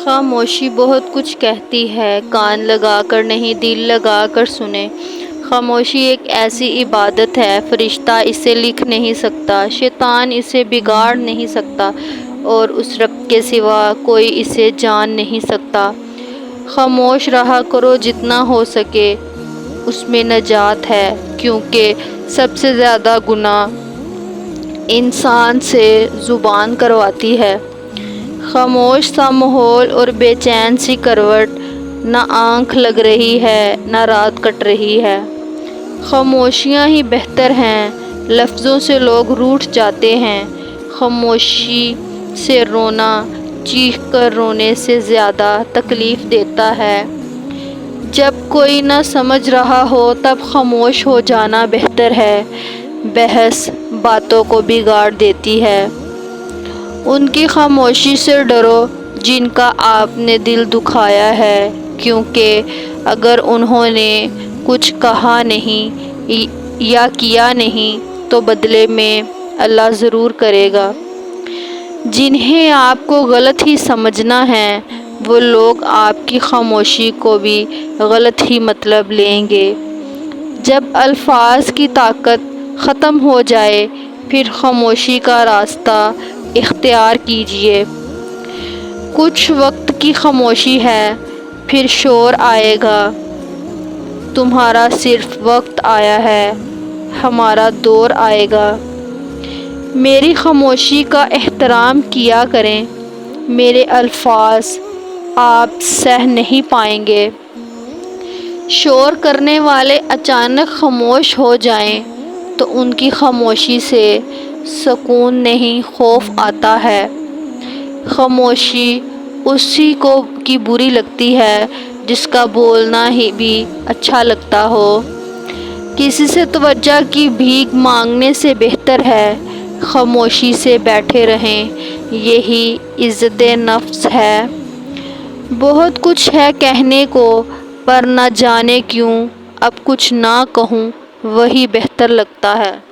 خاموشی بہت کچھ کہتی ہے، کان لگا کر نہیں دل لگا کر سنیں۔ خاموشی ایک ایسی عبادت ہے، فرشتہ اسے لکھ نہیں سکتا، شیطان اسے بگاڑ نہیں سکتا، اور اس رب کے سوا کوئی اسے جان نہیں سکتا۔ خاموش رہا کرو جتنا ہو سکے، اس میں نجات ہے، کیونکہ سب سے زیادہ گناہ انسان سے زبان کرواتی ہے۔ خاموش سا ماحول اور بے چین سی کروٹ، نہ آنکھ لگ رہی ہے نہ رات کٹ رہی ہے۔ خاموشیاں ہی بہتر ہیں، لفظوں سے لوگ روٹھ جاتے ہیں۔ خاموشی سے رونا چیخ کر رونے سے زیادہ تکلیف دیتا ہے۔ جب کوئی نہ سمجھ رہا ہو تب خاموش ہو جانا بہتر ہے۔ بحث باتوں کو بگاڑ دیتی ہے۔ ان کی خاموشی سے ڈرو جن کا آپ نے دل دکھایا ہے، کیونکہ اگر انہوں نے کچھ کہا نہیں یا کیا نہیں تو بدلے میں اللہ ضرور کرے گا۔ جنہیں آپ کو غلط ہی سمجھنا ہے، وہ لوگ آپ کی خاموشی کو بھی غلط ہی مطلب لیں گے۔ جب الفاظ کی طاقت ختم ہو جائے، پھر خاموشی کا راستہ اختیار کیجیے۔ کچھ وقت کی خاموشی ہے، پھر شور آئے گا۔ تمہارا صرف وقت آیا ہے، ہمارا دور آئے گا۔ میری خاموشی کا احترام کیا کریں، میرے الفاظ آپ سہ نہیں پائیں گے۔ شور کرنے والے اچانک خاموش ہو جائیں تو ان کی خاموشی سے سکون نہیں، خوف آتا ہے۔ خاموشی اسی کی بری لگتی ہے جس کا بولنا ہی بھی اچھا لگتا ہو۔ کسی سے توجہ کی بھیک مانگنے سے بہتر ہے خاموشی سے بیٹھے رہیں، یہی عزت نفس ہے۔ بہت کچھ ہے کہنے کو، پر نہ جانے کیوں اب کچھ نہ کہوں، وہی بہتر لگتا ہے۔